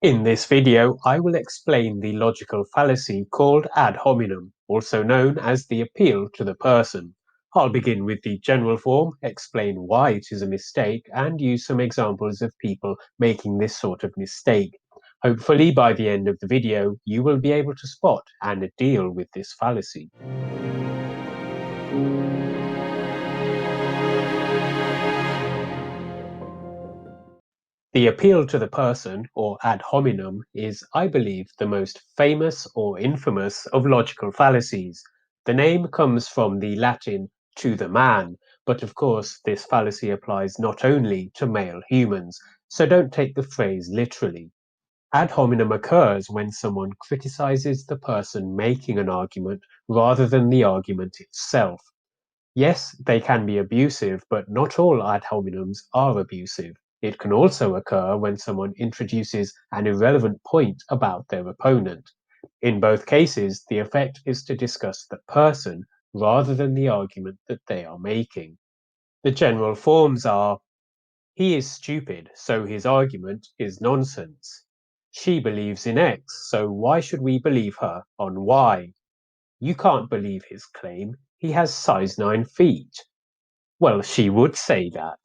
In this video, I will explain the logical fallacy called ad hominem, also known as the appeal to the person. I'll begin with the general form, explain why it is a mistake, and use some examples of people making this sort of mistake. Hopefully, by the end of the video, you will be able to spot and deal with this fallacy. The appeal to the person, or ad hominem, is, I believe, the most famous or infamous of logical fallacies. The name comes from the Latin to the man, but of course this fallacy applies not only to male humans, so don't take the phrase literally. Ad hominem occurs when someone criticizes the person making an argument rather than the argument itself. Yes, they can be abusive, but not all ad hominems are abusive. It can also occur when someone introduces an irrelevant point about their opponent. In both cases, the effect is to discuss the person rather than the argument that they are making. The general forms are: he is stupid, so his argument is nonsense. She believes in X, so why should we believe her on Y? You can't believe his claim. He has size 9 feet. Well, she would say that.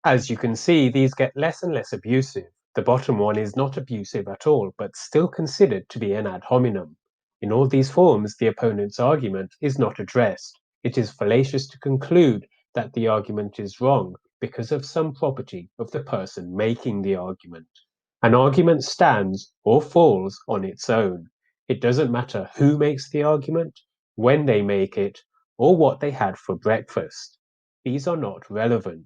As you can see, these get less and less abusive. The bottom one is not abusive at all, but still considered to be an ad hominem. In all these forms, the opponent's argument is not addressed. It is fallacious to conclude that the argument is wrong because of some property of the person making the argument. An argument stands or falls on its own. It doesn't matter who makes the argument, when they make it, or what they had for breakfast. These are not relevant.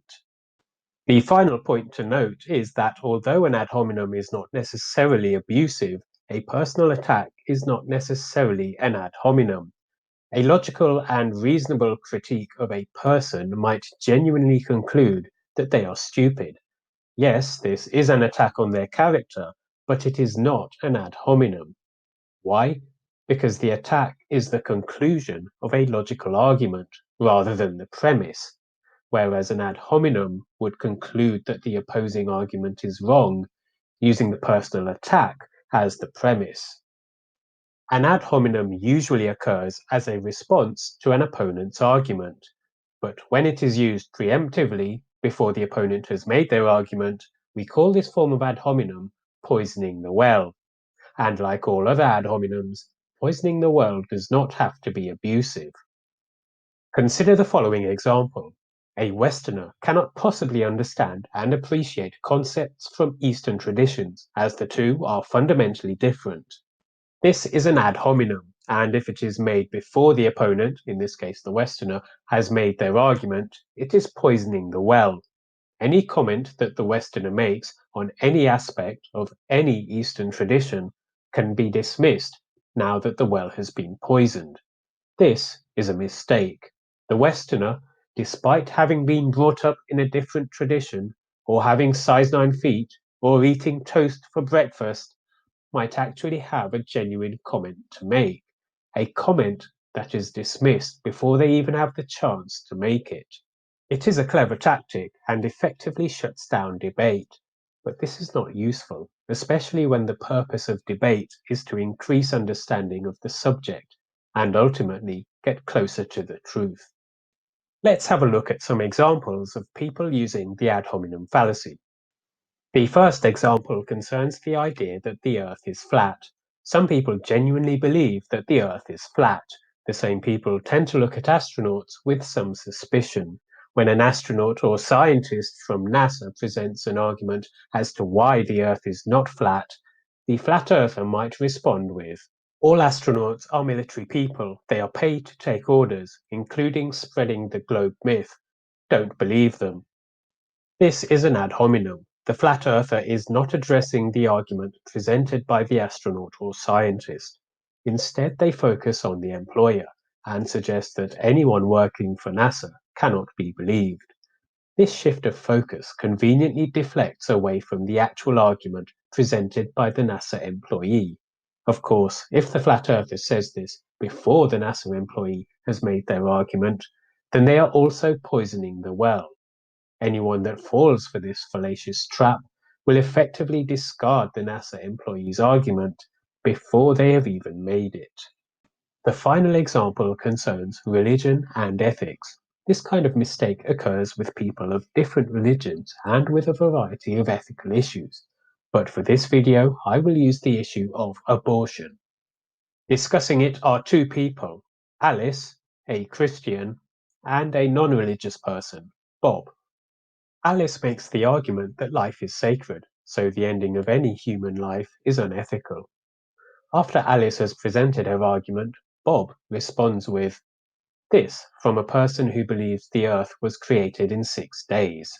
The final point to note is that although an ad hominem is not necessarily abusive, a personal attack is not necessarily an ad hominem. A logical and reasonable critique of a person might genuinely conclude that they are stupid. Yes, this is an attack on their character, but it is not an ad hominem. Why? Because the attack is the conclusion of a logical argument rather than the premise, whereas an ad hominem would conclude that the opposing argument is wrong, using the personal attack as the premise. An ad hominem usually occurs as a response to an opponent's argument, but when it is used preemptively before the opponent has made their argument, we call this form of ad hominem poisoning the well. And like all other ad hominems, poisoning the well does not have to be abusive. Consider the following example. A Westerner cannot possibly understand and appreciate concepts from Eastern traditions, as the two are fundamentally different. This is an ad hominem, and if it is made before the opponent, in this case the Westerner, has made their argument, it is poisoning the well. Any comment that the Westerner makes on any aspect of any Eastern tradition can be dismissed now that the well has been poisoned. This is a mistake. The Westerner, despite having been brought up in a different tradition, or having size 9 feet, or eating toast for breakfast, might actually have a genuine comment to make, a comment that is dismissed before they even have the chance to make it. It is a clever tactic and effectively shuts down debate, but this is not useful, especially when the purpose of debate is to increase understanding of the subject and ultimately get closer to the truth. Let's have a look at some examples of people using the ad hominem fallacy. The first example concerns the idea that the Earth is flat. Some people genuinely believe that the Earth is flat. The same people tend to look at astronauts with some suspicion. When an astronaut or scientist from NASA presents an argument as to why the Earth is not flat, the flat earther might respond with, "All astronauts are military people. They are paid to take orders, including spreading the globe myth. Don't believe them." This is an ad hominem. The flat earther is not addressing the argument presented by the astronaut or scientist. Instead, they focus on the employer and suggest that anyone working for NASA cannot be believed. This shift of focus conveniently deflects away from the actual argument presented by the NASA employee. Of course, if the flat earther says this before the NASA employee has made their argument, then they are also poisoning the well. Anyone that falls for this fallacious trap will effectively discard the NASA employee's argument before they have even made it. The final example concerns religion and ethics. This kind of mistake occurs with people of different religions and with a variety of ethical issues. But for this video, I will use the issue of abortion. Discussing it are two people, Alice, a Christian, and a non-religious person, Bob. Alice makes the argument that life is sacred, so the ending of any human life is unethical. After Alice has presented her argument, Bob responds with, "This from a person who believes the Earth was created in 6 days."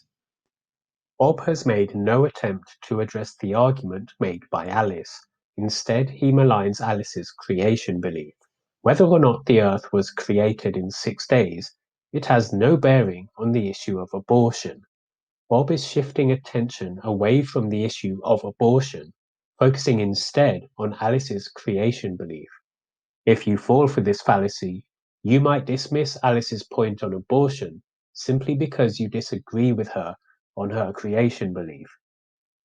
Bob has made no attempt to address the argument made by Alice. Instead, he maligns Alice's creation belief. Whether or not the Earth was created in 6 days, it has no bearing on the issue of abortion. Bob is shifting attention away from the issue of abortion, focusing instead on Alice's creation belief. If you fall for this fallacy, you might dismiss Alice's point on abortion simply because you disagree with her on her creation belief.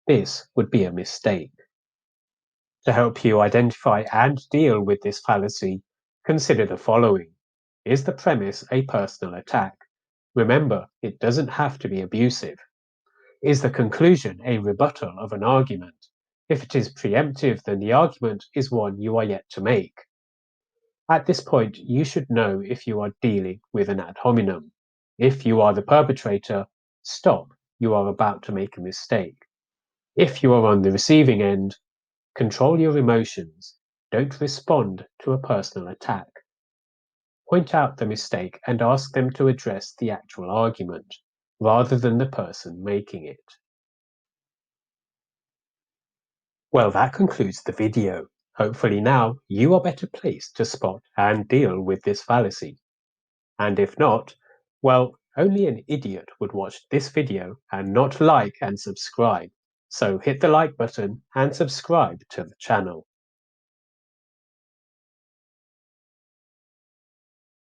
This would be a mistake. To help you identify and deal with this fallacy, consider the following. Is the premise a personal attack? Remember, it doesn't have to be abusive. Is the conclusion a rebuttal of an argument? If it is preemptive, then the argument is one you are yet to make. At this point, you should know if you are dealing with an ad hominem. If you are the perpetrator, stop, you are about to make a mistake. If you are on the receiving end, control your emotions. Don't respond to a personal attack. Point out the mistake and ask them to address the actual argument, rather than the person making it. Well, that concludes the video. Hopefully now you are better placed to spot and deal with this fallacy. And if not, well, only an idiot would watch this video and not like and subscribe. So hit the like button and subscribe to the channel.